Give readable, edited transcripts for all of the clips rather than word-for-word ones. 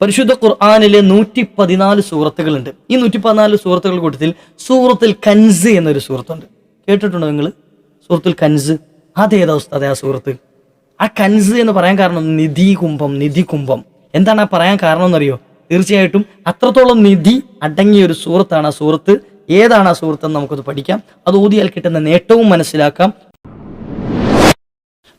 പരിശുദ്ധ ഖുർആനിലെ 114 സൂറത്തുകളുണ്ട്. ഈ 114 സൂറത്തുകൾ കൂട്ടത്തിൽ സൂറത്തുൽ കൻസ് എന്നൊരു സൂറത്തുണ്ട്. കേട്ടിട്ടുണ്ടോ നിങ്ങൾ? സൂറത്തുൽ കൻസ് അതേതാ ഉസ്താദേ ആ സൂറത്ത്? ആ കൻസ് എന്ന് പറയാൻ കാരണം നിധി കുംഭം. എന്താണ് ആ പറയാൻ കാരണം എന്നറിയോ? തീർച്ചയായിട്ടും അത്രത്തോളം നിധി അടങ്ങിയ ഒരു സൂറത്താണ് ആ സൂറത്ത്. ഏതാണ് ആ സൂറത്ത് എന്ന് നമുക്കത് പഠിക്കാം. അത് ഓതിയാൽ കിട്ടുന്ന നേട്ടവും മനസ്സിലാക്കാം.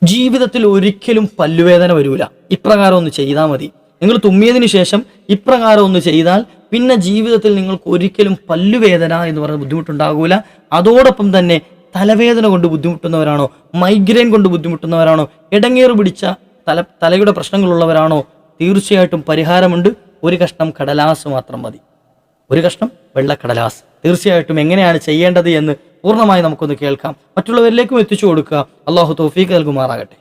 ജീവിതത്തിൽ ഒരിക്കലും പല്ലുവേദന വരൂല. ഇപ്രകാരം ഒന്ന് ചെയ്താൽ മതി. നിങ്ങൾ തുമ്മിയതിനു ശേഷം ഇപ്രകാരം ഒന്ന് ചെയ്താൽ പിന്നെ ജീവിതത്തിൽ നിങ്ങൾക്ക് ഒരിക്കലും പല്ലുവേദന എന്ന് പറയുന്ന ബുദ്ധിമുട്ടുണ്ടാകൂല. അതോടൊപ്പം തന്നെ തലവേദന കൊണ്ട് ബുദ്ധിമുട്ടുന്നവരാണോ, മൈഗ്രെയിൻ കൊണ്ട് ബുദ്ധിമുട്ടുന്നവരാണോ, ഇടങ്ങേറ് പിടിച്ച തലയുടെ പ്രശ്നങ്ങളുള്ളവരാണോ, തീർച്ചയായിട്ടും പരിഹാരമുണ്ട്. ഒരു കഷ്ണം കടലാസ് മാത്രം മതി. ഒരു കഷ്ണം വെള്ളക്കടലാസ്. തീർച്ചയായിട്ടും എങ്ങനെയാണ് ചെയ്യേണ്ടത് എന്ന് പൂർണ്ണമായി നമുക്കൊന്ന് കേൾക്കാം. മറ്റുള്ളവരിലേക്കും എത്തിച്ചു കൊടുക്കുക. അള്ളാഹു തൗഫീഖ് നൽകുമാറാകട്ടെ.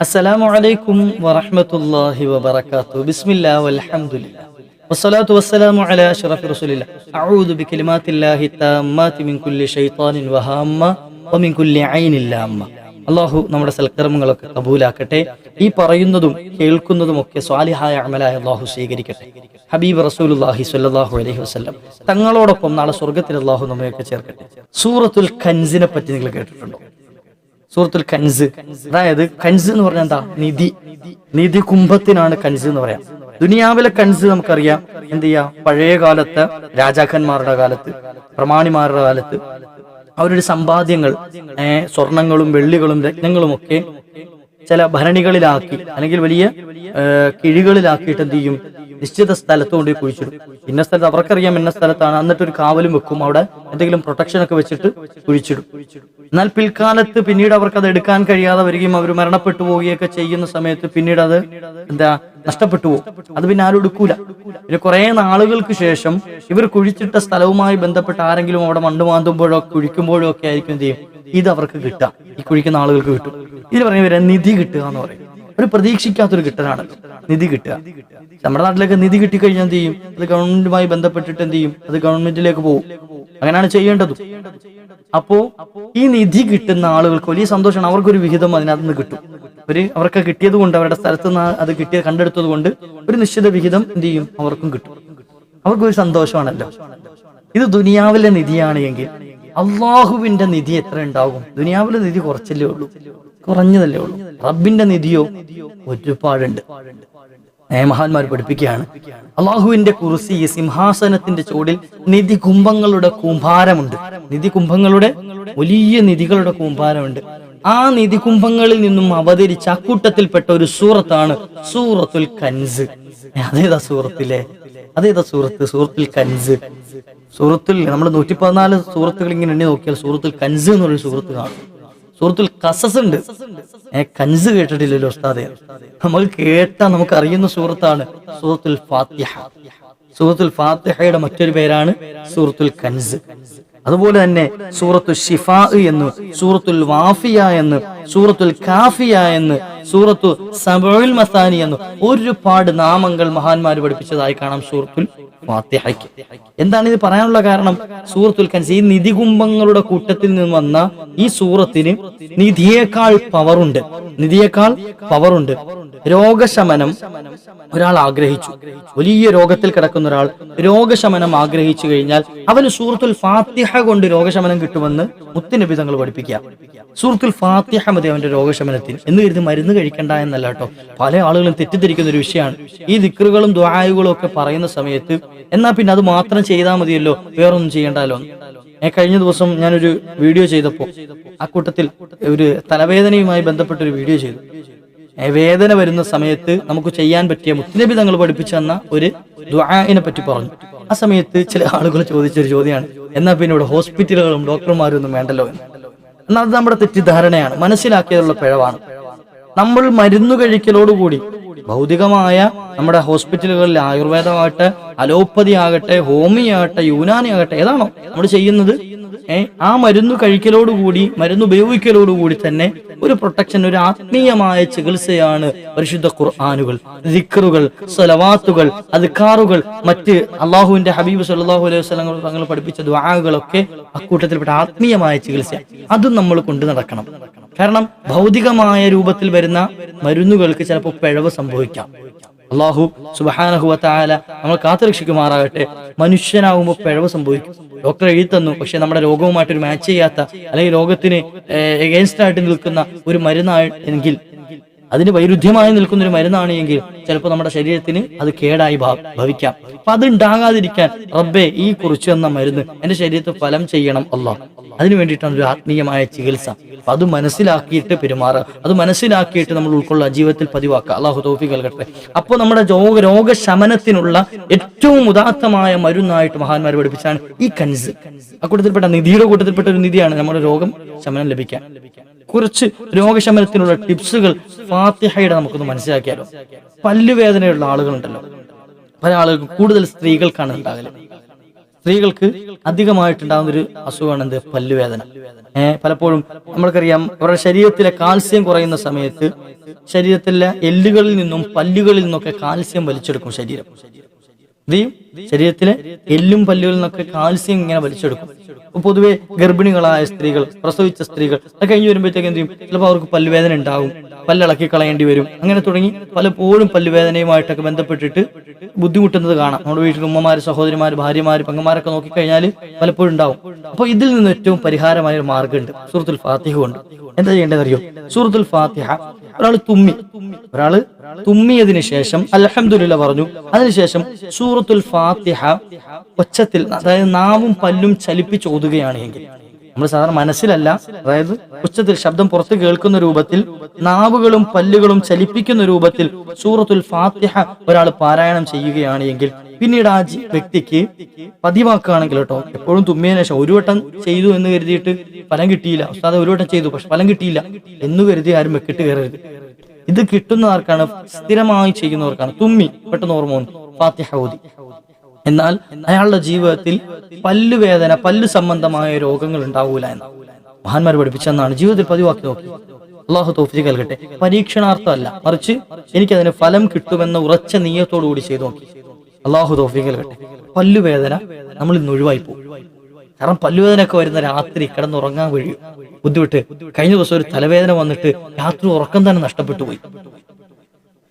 അസ്സലാമു അലൈക്കും വറഹ്മത്തുള്ളാഹി വബറകാതുഹു. ബിസ്മില്ലാഹി വൽഹംദുലില്ലാഹി വസ്സലാത്തു വസ്സലാമു അലാ അഷ്റഫി റസൂലില്ലാഹി. അഊദു ബികലിമാത്തില്ലാഹി തമ്മാതി മിൻ കുല്ലി ശൈത്താനിൻ വഹാമ്മ വമിൻ കുല്ലി ഐനിൻ ലാമ്മ. അള്ളാഹു നമ്മുടെ സൽക്കർമ്മങ്ങളൊക്കെ കബൂലാക്കട്ടെ. ഈ പറയുന്നതും കേൾക്കുന്നതും ഒക്കെ സ്വാലിഹായ അമലായ അള്ളാഹു സ്വീകരിക്കട്ടെ. ഹബീബ് റസൂലുള്ളാഹി സ്വല്ലല്ലാഹു അലൈഹി വസല്ലം തങ്ങളോടൊപ്പം നാളെ സ്വർഗ്ഗത്തിൽ അള്ളാഹു നമ്മയൊക്കെ ചേർക്കട്ടെ. സൂറത്തുൽ കൻസിനെ പറ്റി നിങ്ങൾ കേട്ടിട്ടുണ്ടോ? സൂറത്തുൽ കൻസ്, അതായത് കൻസ് എന്ന് പറഞ്ഞാൽ എന്താ? നിധി കുംഭത്തിനാണ് കൻസ് എന്ന് പറയാം. ദുനിയാവിലെ കൻസ് നമുക്കറിയാം. എന്ത് ചെയ്യാ? പഴയ കാലത്ത് രാജാക്കന്മാരുടെ കാലത്ത്, പ്രമാണിമാരുടെ കാലത്ത് അവരുടെ സമ്പാദ്യങ്ങൾ, സ്വർണങ്ങളും വെള്ളികളും രത്നങ്ങളും ഒക്കെ ചില ഭരണികളിലാക്കി അല്ലെങ്കിൽ വലിയ കിഴികളിലാക്കിയിട്ട് എന്ത് ചെയ്യും? നിശ്ചിത സ്ഥലത്ത് കൊണ്ട് കുഴിച്ചിടും. ഇന്ന സ്ഥലത്ത് അവർക്കറിയാം ഇന്ന സ്ഥലത്താണ്. എന്നിട്ടൊരു കാവലും വെക്കും. അവിടെ എന്തെങ്കിലും പ്രൊട്ടക്ഷൻ ഒക്കെ വെച്ചിട്ട് കുഴിച്ചിടും. എന്നാൽ പിൽക്കാലത്ത് പിന്നീട് അവർക്ക് അത് എടുക്കാൻ കഴിയാതെ വരികയും അവർ മരണപ്പെട്ടു പോവുകയൊക്കെ ചെയ്യുന്ന സമയത്ത് പിന്നീട് അത് നഷ്ടപ്പെട്ടു പോകും. അത് പിന്നെ ആരും എടുക്കൂല. പിന്നെ കുറെ നാളുകൾക്ക് ശേഷം ഇവർ കുഴിച്ചിട്ട സ്ഥലവുമായി ബന്ധപ്പെട്ട് ആരെങ്കിലും അവിടെ മണ്ണ് മാന്തുമ്പോഴോ കുഴിക്കുമ്പോഴോ ഒക്കെ ആയിരിക്കും എന്ത് ചെയ്യും? ഇത് അവർക്ക് കിട്ടുക. ഈ കുഴിക്കുന്ന ആളുകൾക്ക് കിട്ടും. ഇതിന് പറയുന്ന നിധി കിട്ടുക എന്ന് പറയും. ഒരു പ്രതീക്ഷിക്കാത്തൊരു കിട്ടലാണ് നിധി കിട്ടുക. നമ്മുടെ നാട്ടിലൊക്കെ നിധി കിട്ടിക്കഴിഞ്ഞാൽ എന്ത് ചെയ്യും? അത് ഗവൺമെന്റുമായി ബന്ധപ്പെട്ടിട്ട് എന്ത് ചെയ്യും? അത് ഗവൺമെന്റിലേക്ക് പോകും. അങ്ങനെയാണ് ചെയ്യേണ്ടതും. അപ്പോ ഈ നിധി കിട്ടുന്ന ആളുകൾക്ക് വലിയ സന്തോഷമാണ്. അവർക്കൊരു വിഹിതം അതിനകത്ത് നിന്ന് കിട്ടും. അവർക്ക് കിട്ടിയത് കൊണ്ട്, അവരുടെ സ്ഥലത്ത് നിന്ന് അത് കണ്ടെടുത്തത് കൊണ്ട് ഒരു നിശ്ചിത വിഹിതം എന്ത് ചെയ്യും? അവർക്കും കിട്ടും. അവർക്കൊരു സന്തോഷമാണല്ലോ. ഇത് ദുനിയാവിലെ നിധിയാണ് എങ്കിൽ അള്ളാഹുവിന്റെ നിധി എത്ര ഉണ്ടാകും? ദുനിയാവിലെ നിധി കുറച്ചല്ലേ ഉള്ളൂ, കുറഞ്ഞതല്ലേ ഉള്ളൂ. റബ്ബിന്റെ നിധിയോ ഒരുപാടുണ്ട്. മഹാന്മാർ പഠിപ്പിക്കുകയാണ്, അള്ളാഹുവിന്റെ കുർസി, സിംഹാസനത്തിന്റെ ചുവടിൽ നിധി കുംഭങ്ങളുടെ കൂമ്പാരമുണ്ട്. നിധി കുംഭങ്ങളുടെ വലിയ നിധികളുടെ കൂമ്പാരമുണ്ട്. ആ നിധി കുംഭങ്ങളിൽ നിന്നും അവതരിച്ച അക്കൂട്ടത്തിൽപ്പെട്ട ഒരു സൂറത്താണ് സൂറത്തുൽ കൻസ്. അതേതാ സൂറത്ത്? സൂറത്തുൽ കൻസ്. സൂറത്തുൽ നമ്മൾ 114 സൂറത്തുകൾ ഇങ്ങനെ എണ്ണി നോക്കിയാൽ സൂറത്തുൽ കൻസ് എന്നൊരു സൂറത്ത് കാണും. സൂറത്തുൽ ഖസസ് ഉണ്ട്. കൻസ് കേട്ടിട്ടില്ലല്ലോ ഉസ്താദേ? നമ്മൾ നമുക്ക് അറിയുന്ന സൂറത്താണ് സൂറത്തുൽ ഫാത്തിഹ. സൂറത്തുൽ ഫാത്തിഹയുടെ മറ്റൊരു പേരാണ് സൂറത്തുൽ കൻസ്. അതുപോലെ തന്നെ സൂറത്തുൽ ശിഫാ എന്ന്, സൂറത്തുൽ വാഫിയ എന്ന്, സൂറത്തുൽ കാഫിയ എന്ന്, സൂറത്തു സബഉൽ മസാനി എന്ന് ഒരുപാട് നാമങ്ങൾ മഹാന്മാർ പഠിപ്പിച്ചതായി കാണാം സൂറത്തുൽ ഫാത്തിഹയ്ക്ക്. എന്താണ് ഇത് പറയാനുള്ള കാരണം? സൂറത്തുൽ കൻസ്, ഈ നിധി കുംഭങ്ങളുടെ കൂട്ടത്തിൽ നിന്ന് വന്ന ഈ സൂറത്തിന് നിധിയേക്കാൾ പവറുണ്ട്. രോഗശമനം ഒരാൾ ആഗ്രഹിച്ചു, വലിയ രോഗത്തിൽ കിടക്കുന്ന ഒരാൾ രോഗശമനം ആഗ്രഹിച്ചു കഴിഞ്ഞാൽ അവന് സൂറത്തുൽ ഫാത്തിഹ കൊണ്ട് രോഗശമനം കിട്ടുമെന്ന് മുത്തുനബി തങ്ങൾ പഠിപ്പിക്കുക. സൂറത്തുൽ ഫാത്തിഹ മതി അവന്റെ രോഗശമനത്തിന് എന്ന് കരുതി മരുന്ന് കഴിക്കണ്ട എന്നല്ല കേട്ടോ. പല ആളുകളും തെറ്റിദ്ധരിക്കുന്ന ഒരു വിഷയമാണ് ഈ ദിക്റുകളും ദുആകളും ഒക്കെ പറയുന്ന സമയത്ത്. എന്നാ പിന്നെ അത് മാത്രം ചെയ്താൽ മതിയല്ലോ, വേറൊന്നും ചെയ്യണ്ടല്ലോ. കഴിഞ്ഞ ദിവസം ഞാനൊരു വീഡിയോ ചെയ്തപ്പോൾ ആ കൂട്ടത്തിൽ ഒരു തലവേദനയുമായി ബന്ധപ്പെട്ടൊരു വീഡിയോ ചെയ്തു. വേദന വരുന്ന സമയത്ത് നമുക്ക് ചെയ്യാൻ പറ്റിയ മുത്തുനബി തങ്ങൾ പഠിപ്പിച്ചു തന്ന ഒരു ദുആഇനെ പറ്റി പറഞ്ഞു. ആ സമയത്ത് ചില ആളുകൾ ചോദിച്ചൊരു ചോദ്യമാണ്, എന്നാ പിന്നെ ഇവിടെ ഹോസ്പിറ്റലുകളും ഡോക്ടർമാരും ഒന്നും വേണ്ടല്ലോ എന്ന്. എന്നാൽ അത് നമ്മുടെ തെറ്റിദ്ധാരണയാണ്, മനസ്സിലാക്കിയതുള്ള പിഴവാണ്. നമ്മൾ മരുന്ന് കഴിക്കലോടുകൂടി ഭൗതികമായ നമ്മുടെ ഹോസ്പിറ്റലുകളിൽ ആയുർവേദമാകട്ടെ, അലോപ്പതി ആകട്ടെ, ഹോമിയോ ആകട്ടെ, യുനാനി ആകട്ടെ, ഏതാണോ നമ്മൾ ചെയ്യുന്നത്, ആ മരുന്ന് കഴിക്കലോടുകൂടി, മരുന്ന് ഉപയോഗിക്കലോടുകൂടി തന്നെ ഒരു പ്രൊട്ടക്ഷൻ, ഒരു ആത്മീയമായ ചികിത്സയാണ് പരിശുദ്ധ ഖുർആനുകൾ, ദിക്റുകൾ, സ്വലവാത്തുകൾ, അദ്കാറുകൾ, മറ്റ് അള്ളാഹുവിന്റെ ഹബീബ് സല്ലല്ലാഹു അലൈഹി വസല്ലം തങ്ങൾ പഠിപ്പിച്ച ദുആകളൊക്കെ അക്കൂട്ടത്തിൽപ്പെട്ട ആത്മീയമായ ചികിത്സ. അതും നമ്മൾ കൊണ്ടു നടക്കണം. കാരണം ഭൗതികമായ രൂപത്തിൽ വരുന്ന മരുന്നുകൾക്ക് ചിലപ്പോൾ പിഴവ് സംഭവിക്കാം. അള്ളാഹു സുബ്ഹാനഹു വ തആല നമ്മൾ കാത്തുരക്ഷിക്കുമാറാകട്ടെ. മനുഷ്യനാവുമ്പോൾ പിഴവ് സംഭവിക്കും. ഡോക്ടർ എഴുതി തന്നു, പക്ഷെ നമ്മുടെ രോഗവുമായിട്ടൊരു മാച്ച് ചെയ്യാത്ത അല്ലെങ്കിൽ രോഗത്തിന് എഗെയിൻസ്റ്റ് ആയിട്ട് നിൽക്കുന്ന ഒരു മരുന്നാണ് എങ്കിൽ, അതിന് വൈരുദ്ധ്യമായി നിൽക്കുന്ന ഒരു മരുന്നാണ് എങ്കിൽ ചിലപ്പോൾ നമ്മുടെ ശരീരത്തിന് അത് കേടായി ഭവിക്കാം. അപ്പൊ അത് ഉണ്ടാകാതിരിക്കാൻ റബ്ബേ ഈ കുറിച്ച് തന്ന മരുന്ന് എന്റെ ശരീരത്തിൽ ഫലം ചെയ്യണം അല്ലാഹ്. അതിനു വേണ്ടിയിട്ടാണ് ഒരു ആത്മീയമായ ചികിത്സ. അപ്പൊ അത് മനസ്സിലാക്കിയിട്ട് പെരുമാറുക, അത് മനസ്സിലാക്കിയിട്ട് നമ്മൾ ഉൾക്കൊള്ളുക, ജീവിതത്തിൽ പതിവാക്കുക. അള്ളാഹു തൗഫീഖ് നൽകട്ടെ. അപ്പോൾ നമ്മുടെ രോഗശമനത്തിനുള്ള ഏറ്റവും ഉദാത്തമായ മരുന്നായിട്ട് മഹാന്മാർ പഠിപ്പിച്ചാണ് ഈ കൻസ്. അക്കൂട്ടത്തിൽപ്പെട്ട നിധിയുടെ കൂട്ടത്തിൽപ്പെട്ട ഒരു നിധിയാണ് നമ്മുടെ രോഗം ശമനം ലഭിക്കാൻ. കുറച്ച് രോഗശമനത്തിനുള്ള ടിപ്സുകൾ ഫാത്തിഹയുടെ നമുക്കൊന്ന് മനസ്സിലാക്കിയാലോ. പല്ലുവേദനയുള്ള ആളുകളുണ്ടല്ലോ, പല ആളുകൾക്കും, കൂടുതൽ സ്ത്രീകൾക്കാണ് ഉണ്ടാകല്. സ്ത്രീകൾക്ക് അധികമായിട്ടുണ്ടാകുന്ന ഒരു അസുഖമാണ് എന്ത്? പല്ലുവേദന. പലപ്പോഴും നമ്മൾക്കറിയാം, അവരുടെ ശരീരത്തിലെ കാൽസ്യം കുറയുന്ന സമയത്ത് ശരീരത്തിലെ എല്ലുകളിൽ നിന്നും പല്ലുകളിൽ നിന്നൊക്കെ കാൽസ്യം വലിച്ചെടുക്കും ശരീരം. ശരീരത്തിലെ എല്ലും പല്ലുകളിൽ നിന്നൊക്കെ കാൽസ്യം ഇങ്ങനെ വലിച്ചെടുക്കും. പൊതുവെ ഗർഭിണികളായ സ്ത്രീകൾ, പ്രസവിച്ച സ്ത്രീകൾ അത് കഴിഞ്ഞ് വരുമ്പോഴത്തേക്ക് എന്ത് ചെയ്യും? ചിലപ്പോൾ അവർക്ക് പല്ലുവേദന ഉണ്ടാവും, പല്ലിളക്കി കളയേണ്ടി വരും. അങ്ങനെ തുടങ്ങി പലപ്പോഴും പല്ലുവേദനയുമായിട്ടൊക്കെ ബന്ധപ്പെട്ടിട്ട് ബുദ്ധിമുട്ടുന്നത് കാണാം. നമ്മുടെ വീട്ടിൽ ഉമ്മമാര്, സഹോദരിമാര്, ഭാര്യമാര്, പെങ്ങന്മാരൊക്കെ നോക്കിക്കഴിഞ്ഞാൽ പലപ്പോഴും ഉണ്ടാവും. അപ്പൊ ഇതിൽ നിന്ന് ഏറ്റവും പരിഹാരമായ ഒരു മാർഗ്ഗമുണ്ട്, സൂറത്തുൽ ഫാത്തിഹ കൊണ്ട്. എന്താ ചെയ്യേണ്ടത് അറിയോ? സൂറത്തുൽ ഫാത്തിഹ, ഒരാള് തുമ്മിയതിനു ശേഷം അൽഹംദുലില്ലാഹ് പറഞ്ഞു, അതിനുശേഷം സൂറത്തുൽ ഫാത്തിഹ ഒച്ചത്തിൽ, അതായത് നാവും പല്ലും ചലിപ്പിച്ച് ഓതുകയാണ് എങ്കിൽ, നമ്മൾ സാധാരണ മനസ്സിലല്ല, അതായത് ഉച്ചത്തിൽ ശബ്ദം പുറത്ത് കേൾക്കുന്ന രൂപത്തിൽ നാവുകളും പല്ലുകളും ചലിപ്പിക്കുന്ന രൂപത്തിൽ സൂറത്തുൽ ഫാത്തിഹ ഒരാൾ പാരായണം ചെയ്യുകയാണ് എങ്കിൽ, പിന്നീട് ആ വ്യക്തിക്ക് പതിവാക്കുകയാണെങ്കിൽ കേട്ടോ, എപ്പോഴും തുമ്മിയതിനു ശേഷം ഒരു വട്ടം ചെയ്തു എന്ന് കരുതിയിട്ട് ഫലം കിട്ടിയില്ല, ഉസ്താദ് ഒരു വട്ടം ചെയ്തു പക്ഷെ ഫലം കിട്ടിയില്ല എന്ന് കരുതി ആരും വെക്കിട്ട് കയറരുത്. ഇത് കിട്ടുന്നവർക്കാണ്, സ്ഥിരമായി ചെയ്യുന്നവർക്കാണ്. തുമ്മി പെട്ടെന്ന് ഓർമ്മ വന്നു, ഫാത്തിഹ ഓതി. എന്നാൽ അയാളുടെ ജീവിതത്തിൽ പല്ലുവേദന, പല്ല് സംബന്ധമായ രോഗങ്ങൾ ഉണ്ടാവൂല എന്ന് മഹാന്മാർ പഠിപ്പിച്ചെന്നാണ്. ജീവിതത്തിൽ പതിവാക്കി നോക്കി. അള്ളാഹു തൗഫീഖ് നൽകട്ടെ. പരീക്ഷണാർത്ഥമല്ല, മറിച്ച് എനിക്കതിന് ഫലം കിട്ടുമെന്ന ഉറച്ച നീയത്തോടു കൂടി ചെയ്തു നോക്കി. അള്ളാഹു തൗഫീഖ് നൽകട്ടെ. പല്ലുവേദന നമ്മൾ ഇന്ന് ഒഴിവായി പോകും. കാരണം പല്ലുവേദനയൊക്കെ വരുന്ന രാത്രി കിടന്നുറങ്ങാൻ കഴിയും, ബുദ്ധിമുട്ട്. കഴിഞ്ഞ ദിവസം ഒരു തലവേദന വന്നിട്ട് രാത്രി ഉറക്കം തന്നെ നഷ്ടപ്പെട്ടു പോയി.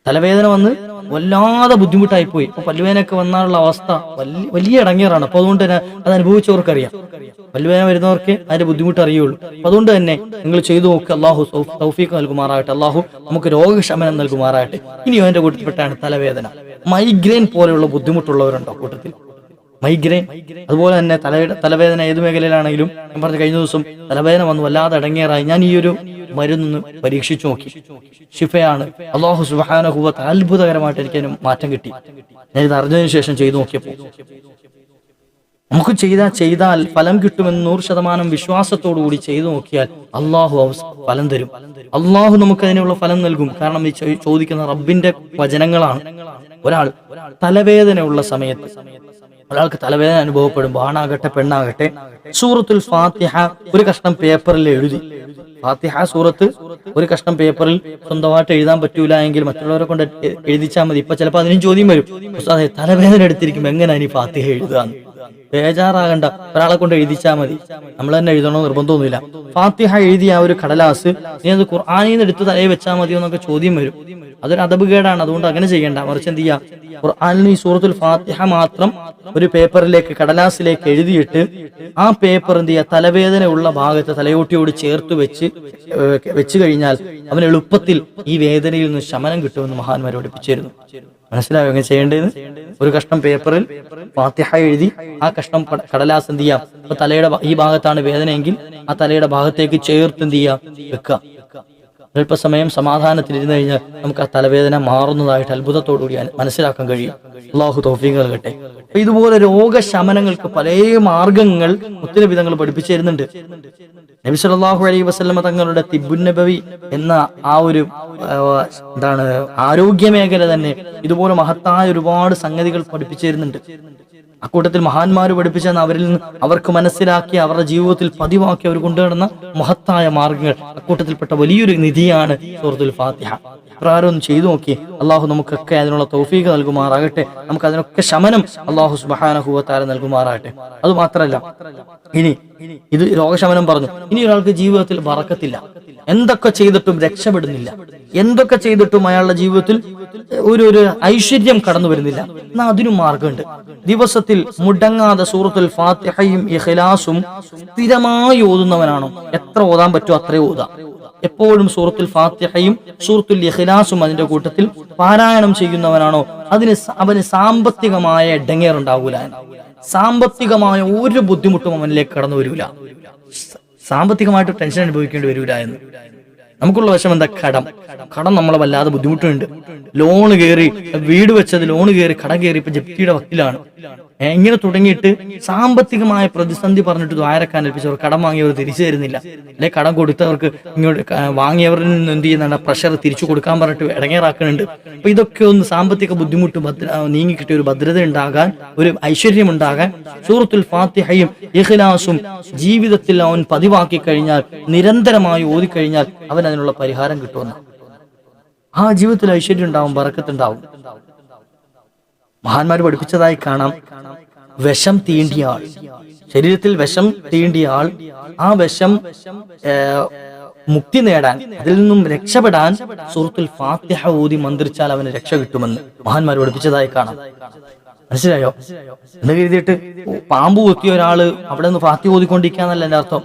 തലവേദന വന്ന് വല്ലാതെ ബുദ്ധിമുട്ടായി പോയി. അപ്പൊ പല്ലുവേദനയൊക്കെ വന്നാലുള്ള അവസ്ഥ വലിയ ഇടങ്ങേറാണ്. അപ്പൊ അതുകൊണ്ട് തന്നെ അത് അനുഭവിച്ചവർക്കറിയാം, പല്ലുവേദന വരുന്നവർക്ക് അതിന്റെ ബുദ്ധിമുട്ട് അറിയുള്ളൂ. അപ്പൊ അതുകൊണ്ട് തന്നെ നിങ്ങൾ ചെയ്തു നോക്കുക. അള്ളാഹു തൗഫീഖ് നൽകുമാറാകട്ടെ. അള്ളാഹു നമുക്ക് രോഗശമനം നൽകുമാറാകട്ടെ. ഇനിയും അതിന്റെ കൂട്ടത്തിൽപ്പെട്ടാണ് തലവേദന. മൈഗ്രെയിൻ പോലെയുള്ള ബുദ്ധിമുട്ടുള്ളവരുണ്ടോ കൂട്ടത്തിൽ? മൈഗ്രെയിൻ, അതുപോലെ തന്നെ തലവേദന ഏത് മേഖലയിലാണെങ്കിലും, ഞാൻ പറഞ്ഞ കഴിഞ്ഞ ദിവസം തലവേദന വന്നു വല്ലാതെ ഇടങ്ങേറായി. ഞാൻ ഈ ഒരു മരുന്ന് പരീക്ഷിച്ചു നോക്കി, ഷിഫയാണ്. അല്ലാഹു സുബ്ഹാനഹു വ തആല അത്ഭുതകരമായിട്ട് എനിക്ക് അതിന് മാറ്റം കിട്ടി. ഞാൻ ഇത് അറിഞ്ഞതിന് ശേഷം ചെയ്തു നോക്കിയപ്പോൾ നമുക്ക് ചെയ്താൽ ഫലം കിട്ടുമെന്ന് 100% വിശ്വാസത്തോടു കൂടി ചെയ്തു നോക്കിയാൽ അള്ളാഹു ഫലം തരും. അള്ളാഹു നമുക്ക് അതിനുള്ള ഫലം നൽകും. കാരണം ഈ ചോദിക്കുന്ന റബ്ബിന്റെ വചനങ്ങളാണ്. ഒരാൾ തലവേദനയുള്ള സമയത്ത്, ഒരാൾക്ക് തലവേദന അനുഭവപ്പെടുമ്പോൾ, ആണാകട്ടെ പെണ്ണാകട്ടെ, സൂറത്തുൽ ഫാത്തിഹ ഒരു കഷ്ണം പേപ്പറിൽ എഴുതി, ഫാത്തിഹ സൂറത്ത് ഒരു കഷ്ണം പേപ്പറിൽ സ്വന്തമായിട്ട് എഴുതാൻ പറ്റൂല എങ്കിൽ മറ്റുള്ളവരെ കൊണ്ട് എഴുതിച്ചാൽ മതി. ഇപ്പൊ ചിലപ്പോൾ അതിനും ചോദ്യം വരും, അതെ തലവേദന എടുത്തിരിക്കുമ്പോ എങ്ങനെയാണ് ഈ ഫാത്തിഹ എഴുതാന്ന്? ബേജാറാകണ്ട, ഒരാളെ കൊണ്ട് എഴുതിച്ചാൽ മതി. നമ്മൾ തന്നെ എഴുതണോ നിർബന്ധമൊന്നുമില്ല. ഫാത്തിഹ എഴുതിയ ആ ഒരു കടലാസ് നീ അത് ഖുർആനിൽ നിന്ന് എടുത്ത് തലയിൽ വെച്ചാൽ മതിയോ എന്നൊക്കെ ചോദ്യം വരും. അതൊരു അദബുകേടാണ്. അതുകൊണ്ട് അങ്ങനെ ചെയ്യേണ്ട. മറിച്ച് എന്ത് ചെയ്യാം, ഖുർആനിൽ ഈ സൂറത്തുൽ ഫാത്തിഹ മാത്രം ഒരു പേപ്പറിലേക്ക്, കടലാസിലേക്ക് എഴുതിയിട്ട് ആ പേപ്പർ എന്ത് ചെയ്യുക, തലവേദന ഉള്ള ഭാഗത്ത് തലയോട്ടിയോട് ചേർത്ത് വെച്ച് കഴിഞ്ഞാൽ അവന് എളുപ്പത്തിൽ ഈ വേദനയിൽ നിന്ന് ശമനം കിട്ടുമെന്ന് മഹാന്മാർ പഠിപ്പിച്ചിരുന്നു. മനസ്സിലായോ എങ്ങനെ ചെയ്യേണ്ടത്? ഒരു കഷ്ണം പേപ്പറിൽ ഫാത്തിഹ എഴുതി ആ കഷ്ണം കടലാസ് എന്ത് ചെയ്യാം, അപ്പൊ തലയുടെ ഈ ഭാഗത്താണ് വേദനയെങ്കിൽ ആ തലയുടെ ഭാഗത്തേക്ക് ചേർത്ത് എന്ത് ചെയ്യാം, വെക്കുക. അല്പസമയം സമാധാനത്തിലിരുന്ന് കഴിഞ്ഞാൽ നമുക്ക് ആ തലവേദന മാറുന്നതായിട്ട് അത്ഭുതത്തോടു കൂടി മനസ്സിലാക്കാൻ കഴിയും. അല്ലാഹു തൗഫീഖ് നൽകട്ടെ. അപ്പൊ ഇതുപോലെ രോഗശമനങ്ങൾക്ക് പല മാർഗങ്ങൾ മുത്തനബി തങ്ങൾ പഠിപ്പിച്ചു തരുന്നുണ്ട്. നബി സല്ലല്ലാഹു അലൈഹി വസല്ലമ തങ്ങളുടെ തിബ്ബുൻ നബവി എന്ന ആ ഒരു ആരോഗ്യ മേഖല തന്നെ ഇതുപോലെ മഹത്തായ ഒരുപാട് സംഗതികൾ പഠിപ്പിച്ചു തരുന്നുണ്ട്. അക്കൂട്ടത്തിൽ മഹാന്മാര് പഠിപ്പിച്ചെന്ന് അവരിൽ നിന്ന് അവർക്ക് മനസ്സിലാക്കി അവരുടെ ജീവിതത്തിൽ പതിവാക്കി അവർ കൊണ്ടുനടന്ന മഹത്തായ മാർഗങ്ങൾ, അക്കൂട്ടത്തിൽപ്പെട്ട വലിയൊരു നിധിയാണ് സൂറത്തുൽ ഫാത്തിഹ. പ്രകാരം ചെയ്തു നോക്കി. അള്ളാഹു നമുക്കൊക്കെ അതിനുള്ള തൗഫീഖ് നൽകുമാറാകട്ടെ. നമുക്ക് അതിനൊക്കെ ശമനം അള്ളാഹു സുബ്ഹാനഹു വ തആല നൽകുമാറാകട്ടെ. അത് മാത്രമല്ല, ഇനി ഇത് രോഗശമനം പറഞ്ഞു. ഇനി ഒരാൾക്ക് ജീവിതത്തിൽ ബറക്കത്തില്ല, എന്തൊക്കെ ചെയ്തിട്ടും രക്ഷപ്പെടുന്നില്ല, എന്തൊക്കെ ചെയ്തിട്ടും അയാളുടെ ജീവിതത്തിൽ ഒരു ഐശ്വര്യം കടന്നു വരുന്നില്ല. എന്നാൽ അതിനും മാർഗമുണ്ട്. ദിവസത്തിൽ മുടങ്ങാതെ സൂറത്തുൽ ഫാത്തിഹയും ഇഖ്ലാസും സ്ഥിരമായി ഓതുന്നവനാണോ, എത്ര ഓതാൻ പറ്റുമോ അത്രയും ഓതാം. എപ്പോഴും സൂറത്തുൽ ഫാത്തിഹയും സൂറത്തുൽ ഇഖ്ലാസും അതിന്റെ കൂട്ടത്തിൽ പാരായണം ചെയ്യുന്നവനാണോ അവന് സാമ്പത്തികമായ ഇടങ്ങേറുണ്ടാവൂല. സാമ്പത്തികമായ ഒരു ബുദ്ധിമുട്ടും അവനിലേക്ക് കടന്നു വരൂല. സാമ്പത്തികമായിട്ട് ടെൻഷൻ അനുഭവിക്കേണ്ടി വരൂല എന്ന്. നമുക്കുള്ള വശം എന്താ? കടം നമ്മളെ വല്ലാതെ ബുദ്ധിമുട്ടുണ്ട്. ലോണ് കയറി, വീട് വെച്ചത് ലോണ് കയറി, കടം കയറി, ഇപ്പൊ ജപ്തിയുടെ വക്കിലാണ്. ഇങ്ങനെ തുടങ്ങിയിട്ട് സാമ്പത്തികമായ പ്രതിസന്ധി പറഞ്ഞിട്ട് ദ്വാരക്കാൻ ഏൽപ്പിച്ചവർ കടം വാങ്ങിയവർ തിരിച്ചു തരുന്നില്ല, അല്ലെ കടം കൊടുത്തവർക്ക് ഇങ്ങോട്ട് വാങ്ങിയവരിൽ നിന്ന് എന്ത് ചെയ്യുന്ന പ്രഷർ തിരിച്ചു കൊടുക്കാൻ പറഞ്ഞിട്ട് ഇടങ്ങേറാക്കുന്നുണ്ട്. അപ്പൊ ഇതൊക്കെ ഒന്ന് സാമ്പത്തിക ബുദ്ധിമുട്ട് നീങ്ങിക്കിട്ടിയ ഒരു ഭദ്രത ഉണ്ടാകാൻ, ഒരു ഐശ്വര്യം ഉണ്ടാകാൻ സൂറത്തുൽ ഫാത്തിഹയും ഇഖ്ലാസും ജീവിതത്തിൽ അവൻ പതിവാക്കി കഴിഞ്ഞാൽ, നിരന്തരമായി ഓതിക്കഴിഞ്ഞാൽ അവൻ അതിനുള്ള പരിഹാരം കിട്ടുമെന്ന്. ആ ജീവിതത്തിൽ ഐശ്വര്യം ഉണ്ടാവും, ബറക്കത്തുണ്ടാവും. മഹാന്മാർ പഠിപ്പിച്ചതായി കാണാം, വിഷം തീണ്ടിയ ആൾ, ശരീരത്തിൽ വിഷം തീണ്ടിയ ആൾ, ആ വിഷം മുക്തി നേടാൻ, അതിൽ നിന്നും രക്ഷപ്പെടാൻ സൂറത്തുൽ ഫാത്തിഹ ഓതി മന്ത്രിച്ചാൽ അവന് രക്ഷ കിട്ടുമെന്ന് മഹാന്മാർ പഠിപ്പിച്ചതായി കാണാം. മനസ്സിലായോ? എന്ന് കരുതിയിട്ട് പാമ്പ് കുത്തിയ ഒരാള് അവിടെ നിന്ന് ഫാത്തിഹ ഓതിക്കൊണ്ടിരിക്കാന്നല്ല എന്റെ അർത്ഥം.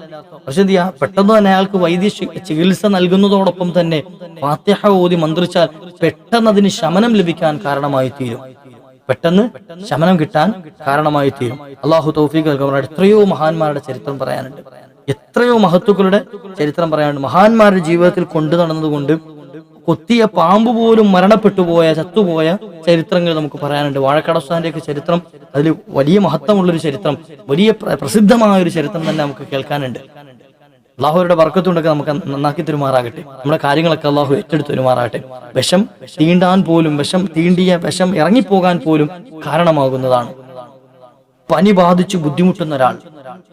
പക്ഷെ എന്ത് ചെയ്യാ, പെട്ടെന്ന് തന്നെ അയാൾക്ക് വൈദ്യ ചികിത്സ നൽകുന്നതോടൊപ്പം തന്നെ ഫാത്തിഹ ഓതി മന്ത്രിച്ചാൽ പെട്ടെന്ന് അതിന് ശമനം ലഭിക്കാൻ കാരണമായി തീരും, പെട്ടെന്ന് ശമനം കിട്ടാൻ കാരണമായി തീരും. അള്ളാഹു തൗഫീഖ് നൽകും. എത്രയോ മഹാന്മാരുടെ ചരിത്രം പറയാനുണ്ട്, എത്രയോ മഹത്തുക്കളുടെ ചരിത്രം പറയാനുണ്ട്. മഹാന്മാരുടെ ജീവിതത്തിൽ കൊണ്ടു നടന്നതുകൊണ്ട് കൊത്തിയ പാമ്പ് പോലും മരണപ്പെട്ടു പോയ, ചത്തുപോയ ചരിത്രങ്ങൾ നമുക്ക് പറയാനുണ്ട്. വാഴക്കാട് ഉസ്താദിന്റെയൊക്കെ ചരിത്രം അതിൽ വലിയ മഹത്വമുള്ളൊരു ചരിത്രം, വലിയ പ്രസിദ്ധമായ ഒരു ചരിത്രം തന്നെ നമുക്ക് കേൾക്കാനുണ്ട്. അള്ളാഹുരുടെ ബർക്കത്തുണ്ടൊക്കെ നമുക്ക് നന്നാക്കി തരുമാറാകട്ടെ. നമ്മുടെ കാര്യങ്ങളൊക്കെ അള്ളാഹു ഏറ്റെടുത്ത് തരുമാറാകട്ടെ. വിഷം തീണ്ടാൻ പോലും, വിഷം തീണ്ടിയ വിഷം ഇറങ്ങിപ്പോകാൻ പോലും കാരണമാകുന്നതാണ്. പനി ബാധിച്ച് ബുദ്ധിമുട്ടുന്ന ഒരാൾ,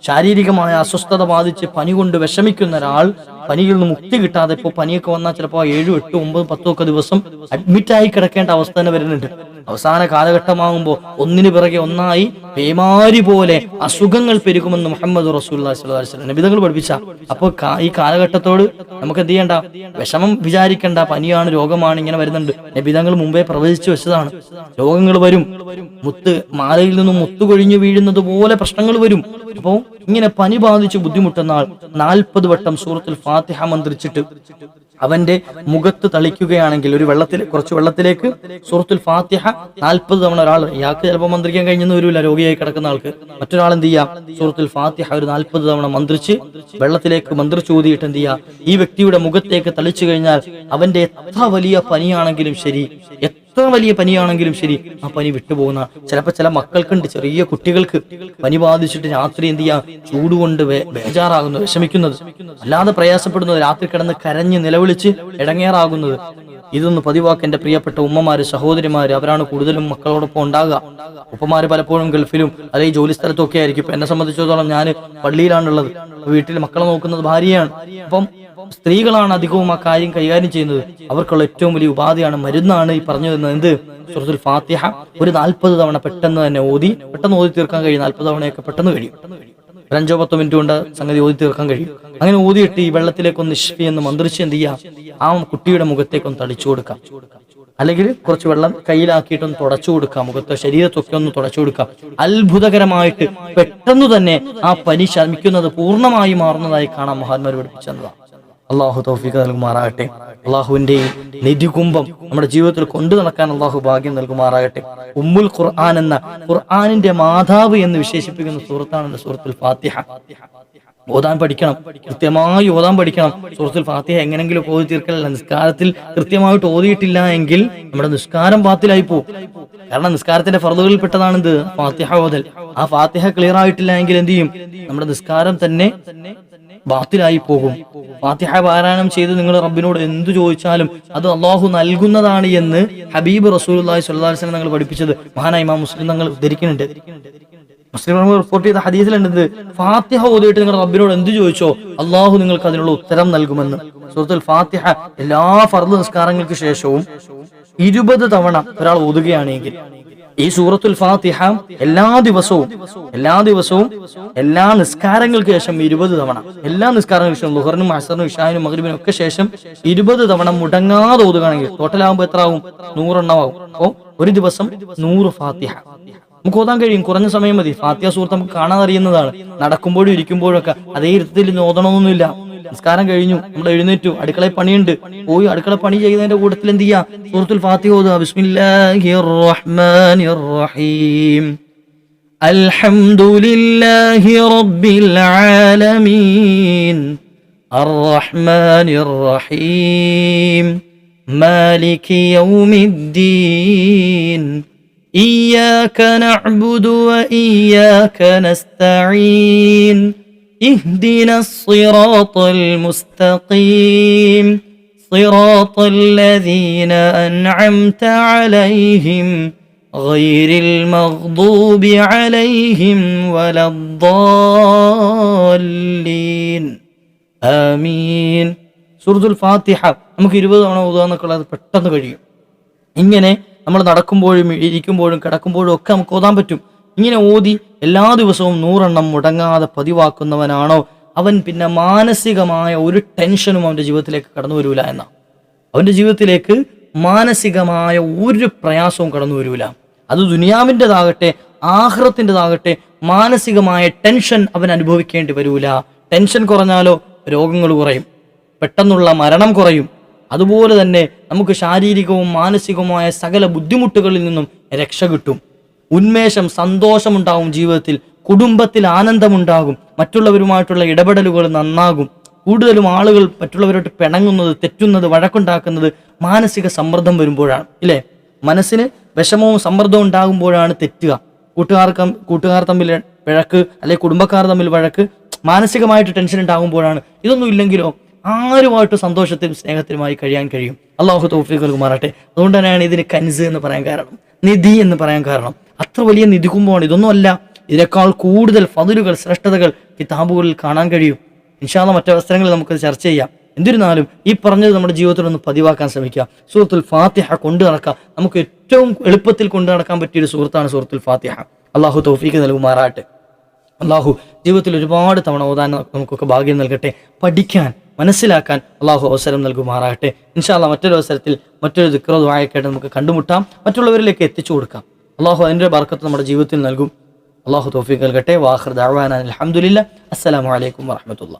ശാരീരികമായ അസ്വസ്ഥത ബാധിച്ച് പനി കൊണ്ട് വിഷമിക്കുന്ന ഒരാൾ, പനിയിൽ നിന്ന് മുക്തി കിട്ടാതെ ഇപ്പോൾ പനിയൊക്കെ വന്നാൽ ചിലപ്പോൾ 7, 8, 9, 10 ഒക്കെ ദിവസം അഡ്മിറ്റായി കിടക്കേണ്ട അവസ്ഥ തന്നെ വരുന്നുണ്ട്. അവസാന കാലഘട്ടമാകുമ്പോൾ ഒന്നിനു പിറകെ ഒന്നായി പേമാരി പോലെ അസുഖങ്ങൾ പെരുകുമെന്ന് മുഹമ്മദ് റസൂലുള്ളാഹി സ്വല്ലല്ലാഹു അലൈഹി വസല്ലം നബിതങ്ങൾ പഠിപ്പിച്ച. അപ്പോൾ ഈ കാലഘട്ടത്തോട് നമുക്ക് എന്ത് ചെയ്യണ്ട, വിഷമം വിചാരിക്കേണ്ട. പനിയാണ്, രോഗമാണ്, ഇങ്ങനെ വരുന്നുണ്ട്. നബിതങ്ങൾ മുമ്പേ പ്രവചിച്ചു വെച്ചതാണ്. രോഗങ്ങൾ വരും, മാലയിൽ നിന്നും മുത്തു കൊഴിഞ്ഞു വീഴുന്നത് പോലെ പ്രശ്നങ്ങൾ വരും. അപ്പോ ഇങ്ങനെ പനി ബാധിച്ച് ബുദ്ധിമുട്ടുന്ന ആൾ 40 വട്ടം സൂറത്തുൽ ഫാത്തിഹ മന്ത്രിച്ചിട്ട് അവന്റെ മുഖത്ത് തളിക്കുകയാണെങ്കിൽ, ഒരു കുറച്ച് വെള്ളത്തിലേക്ക് സൂറത്തുൽ ഫാത്തിഹ 40 തവണ, ഒരാൾ ഇയാൾക്ക് ചിലപ്പോൾ മന്ത്രിക്കാൻ കഴിഞ്ഞെന്ന് വരില്ല, രോഗിയായി കിടക്കുന്ന ആൾക്ക്, മറ്റൊരാൾ എന്ത് ചെയ്യാം, സൂറത്തുൽ ഫാത്തിഹ ഒരു 40 തവണ മന്ത്രിച്ച് വെള്ളത്തിലേക്ക് മന്ത്രിച്ചൂതിയിട്ട് എന്ത് ചെയ്യാം, ഈ വ്യക്തിയുടെ മുഖത്തേക്ക് തളിച്ചു കഴിഞ്ഞാൽ അവന്റെ എത്ര വലിയ പനിയാണെങ്കിലും ശരി, എത്ര വലിയ പനിയാണെങ്കിലും ശരി, ആ പനി വിട്ടുപോകുന്ന. ചിലപ്പോൾ ചില മക്കൾക്കുണ്ട്, ചെറിയ കുട്ടികൾക്ക് പനി ബാധിച്ചിട്ട് രാത്രി എന്ത് ചെയ്യാം, ചൂടുകൊണ്ട് ബേജാറാകുന്നു, വിഷമിക്കുന്നത്, അല്ലാതെ പ്രയാസപ്പെടുന്നത്, രാത്രി കിടന്ന് കരഞ്ഞ് നിലവിളിച്ച് ഇടങ്ങേറാകുന്നത്. ഇതൊന്ന് പതിവാക്കി എന്റെ പ്രിയപ്പെട്ട ഉമ്മമാര്, സഹോദരിമാര്, അവരാണ് കൂടുതലും മക്കളോടൊപ്പം ഉണ്ടാകുക. ഉപ്പമാര് പലപ്പോഴും ഗൾഫിലും അല്ലെങ്കിൽ ജോലി സ്ഥലത്തും ഒക്കെ ആയിരിക്കും. ഇപ്പൊ എന്നെ സംബന്ധിച്ചിടത്തോളം ഞാൻ പള്ളിയിലാണുള്ളത്, വീട്ടിൽ മക്കളെ നോക്കുന്നത് ഭാര്യയാണ്. അപ്പം സ്ത്രീകളാണ് അധികവും ആ കാര്യം കൈകാര്യം ചെയ്യുന്നത്. അവർക്കുള്ള ഏറ്റവും വലിയ ഉപാധിയാണ്, മരുന്നാണ് ഈ പറഞ്ഞു തരുന്നത്. എന്ത്? സൂറത്തുൽ ഫാത്തിഹ ഒരു 40 തവണ പെട്ടെന്ന് തന്നെ പെട്ടെന്ന് ഓതി തീർക്കാൻ കഴിയും. 40 തവണയൊക്കെ പെട്ടെന്ന് കഴിയും. 5-10 മിനിറ്റ് കൊണ്ട് സംഗതി ഓതി തീർക്കാൻ കഴിയും. അങ്ങനെ ഓതിയിട്ട് ഈ വെള്ളത്തിലേക്കൊന്ന് ഇഷ്ഫി എന്ന് മന്ത്രിച്ച് എന്ത് ചെയ്യാം, ആ കുട്ടിയുടെ മുഖത്തേക്കൊന്ന് തളിച്ചു കൊടുക്കാം. അല്ലെങ്കിൽ കുറച്ച് വെള്ളം കയ്യിലാക്കിയിട്ടൊന്ന് തുടച്ചു കൊടുക്കാം, മുഖത്ത് ശരീരത്തൊക്കെ ഒന്ന് തുടച്ചു കൊടുക്കാം. അത്ഭുതകരമായിട്ട് പെട്ടെന്ന് തന്നെ ആ പനി ശമിക്കുന്നത്, പൂർണ്ണമായി മാറുന്നതായി കാണാൻ മഹാന്മാർ പഠിപ്പിച്ചതാണ്. അള്ളാഹു തൗഫീഖ് നൽകുമാറാകട്ടെ. അള്ളാഹുവിന്റെ നിധികുംഭം നമ്മുടെ ജീവിതത്തിൽ കൊണ്ടു നടക്കാൻ അള്ളാഹു ഭാഗ്യം നൽകുമാറാകട്ടെ. ഉമ്മുൽ ഖുർആൻ എന്ന ഖുർആനിന്റെ മാതാവ് എന്ന് വിശേഷിപ്പിക്കുന്ന സൂറത്താണ് സൂറത്തുൽ ഫാത്തിഹ. ഓതാൻ പഠിക്കണം, കൃത്യമായി ഓതാൻ പഠിക്കണം. സൂറത്തുൽ ഫാത്തിഹ എങ്ങനെങ്കിലും ഓതി തീർക്കലല്ല. നിസ്കാരത്തിൽ കൃത്യമായിട്ട് ഓതിയിട്ടില്ല എങ്കിൽ നമ്മുടെ നിസ്കാരം ബാത്തിലായി പോകും. കാരണം നിസ്കാരത്തിന്റെ ഫർളുകളിൽ പെട്ടതാണിത് ഫാത്തിഹ ഓതൽ. ആ ഫാത്തിഹ ക്ലിയർ ആയിട്ടില്ല എങ്കിൽ എന്ത് ചെയ്യും, നമ്മുടെ നിസ്കാരം തന്നെ ബാത്തിലായി പോകും. ഫാത്തിഹ പാരായണം ചെയ്ത് നിങ്ങൾ റബ്ബിനോട് എന്തു ചോദിച്ചാലും അത് അള്ളാഹു നൽകുന്നതാണ് എന്ന് ഹബീബ് റസൂലുള്ളാഹി സ്വല്ലല്ലാഹു അലൈഹി വസല്ലം തങ്ങൾ പഠിപ്പിച്ചത് മഹാനായ ഇമാം മുസ്ലിം തങ്ങൾ ഉദ്ധരിക്കുന്നുണ്ട്. മുസ്ലിം റിപ്പോർട്ട് ചെയ്ത ഹദീസിലുണ്ട്, ഫാത്തിഹ ഓതിയിട്ട് നിങ്ങൾ റബ്ബിനോട് എന്ത് ചോദിച്ചോ അള്ളാഹു നിങ്ങൾക്ക് അതിനുള്ള ഉത്തരം നൽകുമെന്ന്. സൂറത്തുൽ ഫാത്തിഹ എല്ലാ ഫർദ് നിസ്കാരങ്ങൾക്ക് ശേഷവും 20 തവണ ഒരാൾ ഓതുകയാണെങ്കിൽ, ഈ സൂറത്തുൽ ഫാത്തിഹ എല്ലാ ദിവസവും എല്ലാ നിസ്കാരങ്ങൾക്ക് ശേഷം 20 തവണ, എല്ലാ നിസ്കാരങ്ങൾക്ക് ശേഷം ളുഹറിനും അസ്റിനും ഇശാഇനും മഗ്രിബിനും ഒക്കെ ശേഷം 20 തവണ മുടങ്ങാതെ ഓതുകയാണെങ്കിൽ ടോട്ടൽ ആകുമ്പോൾ എത്ര ആവും? 100 എണ്ണമാവും. അപ്പോൾ ഒരു ദിവസം 100 ഫാത്തിഹ നമുക്ക് ഓതാൻ കഴിയും. കുറഞ്ഞ സമയം മതി. ഫാത്തിഹ സൂറത്ത് നമുക്ക് കാണാൻ അറിയുന്നതാണ്. നടക്കുമ്പോഴും ഇരിക്കുമ്പോഴും ഒക്കെ അതേ ഇരുത്തത്തിൽ ഓതണമെന്നൊന്നുമില്ല. നിസ്കാരം കഴിഞ്ഞു, നമ്മൾ എഴുന്നേറ്റു, അടുക്കളയിൽ പണിയുണ്ട്, പോയി അടുക്കള പണി ചെയ്യുന്നതിന്റെ കൂട്ടത്തിൽ എന്ത് ചെയ്യാ? സൂറത്തുൽ ഫാത്തിഹ ഓതുക. ബിസ്മില്ലാഹിർ റഹ്മാനിർ റഹീം അൽഹംദുലില്ലാഹി റബ്ബിൽ ആലമീൻ അർറഹ്മാനിർ റഹീം മാലികി യൗമിദ്ദീൻ ഇയ്യാക നഅ്ബുദു വ ഇയ്യാക നസ്തഈൻ اهدنا الصراط المستقيم صراط الذين أنعمت عليهم غير المغضوب عليهم ولا الضالين آمين. സൂറത്തുൽ ഫാത്തിഹ നമുക്ക് 20 തവണ ഓതുക എന്നൊക്കെയുള്ളത് പെട്ടെന്ന് കഴിയും. ഇങ്ങനെ നമ്മൾ നടക്കുമ്പോഴും ഇരിക്കുമ്പോഴും കിടക്കുമ്പോഴും ഒക്കെ നമുക്ക് ഓതാൻ പറ്റും. ഇങ്ങനെ ഓതി എല്ലാ ദിവസവും 100 എണ്ണം മുടങ്ങാതെ പതിവാക്കുന്നവനാണോ അവൻ പിന്നെ മാനസികമായ ഒരു ടെൻഷനും അവന്റെ ജീവിതത്തിലേക്ക് കടന്നു വരൂല എന്നാ. അവന്റെ ജീവിതത്തിലേക്ക് മാനസികമായ ഒരു പ്രയാസവും കടന്നു വരൂല. അത് ദുനിയാവിൻ്റെതാകട്ടെ ആഖിറത്തിൻ്റെതാകട്ടെ മാനസികമായ ടെൻഷൻ അവൻ അനുഭവിക്കേണ്ടി വരൂല. ടെൻഷൻ കുറഞ്ഞാലോ രോഗങ്ങൾ കുറയും, പെട്ടെന്നുള്ള മരണം കുറയും. അതുപോലെ തന്നെ നമുക്ക് ശാരീരികവും മാനസികവുമായ സകല ബുദ്ധിമുട്ടുകളിൽ നിന്നും രക്ഷ കിട്ടും. ഉന്മേഷം, സന്തോഷമുണ്ടാകും ജീവിതത്തിൽ, കുടുംബത്തിൽ ആനന്ദമുണ്ടാകും, മറ്റുള്ളവരുമായിട്ടുള്ള ഇടപെടലുകൾ നന്നാകും. കൂടുതലും ആളുകൾ മറ്റുള്ളവരോട്ട് പിണങ്ങുന്നത്, തെറ്റുന്നത്, വഴക്കുണ്ടാക്കുന്നത് മാനസിക സമ്മർദ്ദം വരുമ്പോഴാണ്, ഇല്ലേ? മനസ്സിന് വിഷമവും സമ്മർദ്ദവും ഉണ്ടാകുമ്പോഴാണ് തെറ്റുക. കൂട്ടുകാർ തമ്മിൽ വഴക്ക്, അല്ലെങ്കിൽ കുടുംബക്കാർ തമ്മിൽ വഴക്ക്, മാനസികമായിട്ട് ടെൻഷൻ ഉണ്ടാകുമ്പോഴാണ്. ഇതൊന്നും ഇല്ലെങ്കിലോ ആരുമായിട്ട് സന്തോഷത്തിലും സ്നേഹത്തിലുമായി കഴിയാൻ കഴിയും. അള്ളാഹു തൗഫീഖ് നൽകുമാറാട്ടെ. അതുകൊണ്ട് തന്നെയാണ് ഇതിന് കൻസ് എന്ന് പറയാൻ കാരണം, നിധി എന്ന് പറയാൻ കാരണം. അത്ര വലിയ നിധി കുംഭമാണ്. ഇതൊന്നുമല്ല, ഇതിനേക്കാൾ കൂടുതൽ ഫضലുകൾ, ശ്രേഷ്ഠതകൾ കിതാബുകളിൽ കാണാൻ കഴിയും. ഇൻഷാ അല്ലാഹ് മറ്റവസരങ്ങളിൽ നമുക്കത് ചർച്ച ചെയ്യാം. എന്നിരുന്നാലും ഈ പറഞ്ഞത് നമ്മുടെ ജീവിതത്തിൽ ഒന്ന് പതിവാക്കാൻ ശ്രമിക്കുക. സൂറത്തുൽ ഫാത്തിഹ കൊണ്ടു നടക്കുക. നമുക്ക് ഏറ്റവും എളുപ്പത്തിൽ കൊണ്ടു നടക്കാൻ പറ്റിയൊരു സൂറത്താണ് സൂറത്തുൽ ഫാത്തിഹ. അള്ളാഹു തൗഫീഖ് നൽകുമാറാട്ടെ. അള്ളാഹു ജീവിതത്തിൽ ഒരുപാട് തവണ ഓതാൻ നമുക്കൊക്കെ ഭാഗ്യം നൽകട്ടെ. പഠിക്കാൻ, മനസ്സിലാക്കാൻ അള്ളാഹു അവസരം നൽകുമാറാകട്ടെ. ഇൻഷാ അല്ലാഹ് മറ്റൊരു അവസരത്തിൽ മറ്റൊരു ദിക്റോ ദുആയൊക്കെ നമുക്ക് കണ്ടുമുട്ടാം, മറ്റുള്ളവരിലേക്ക് എത്തിച്ചു കൊടുക്കാം. അള്ളാഹു അതിൻ്റെ ബർക്കത്ത് നമ്മുടെ ജീവിതത്തിൽ നൽകും. അള്ളാഹു തൗഫീഖ് നൽകട്ടെ. വാഖിർ ദഅവാനാ അൽഹംദുലില്ലാഹ്. അസ്സലാമു അലൈക്കും വറഹ്മത്തുള്ളാഹി.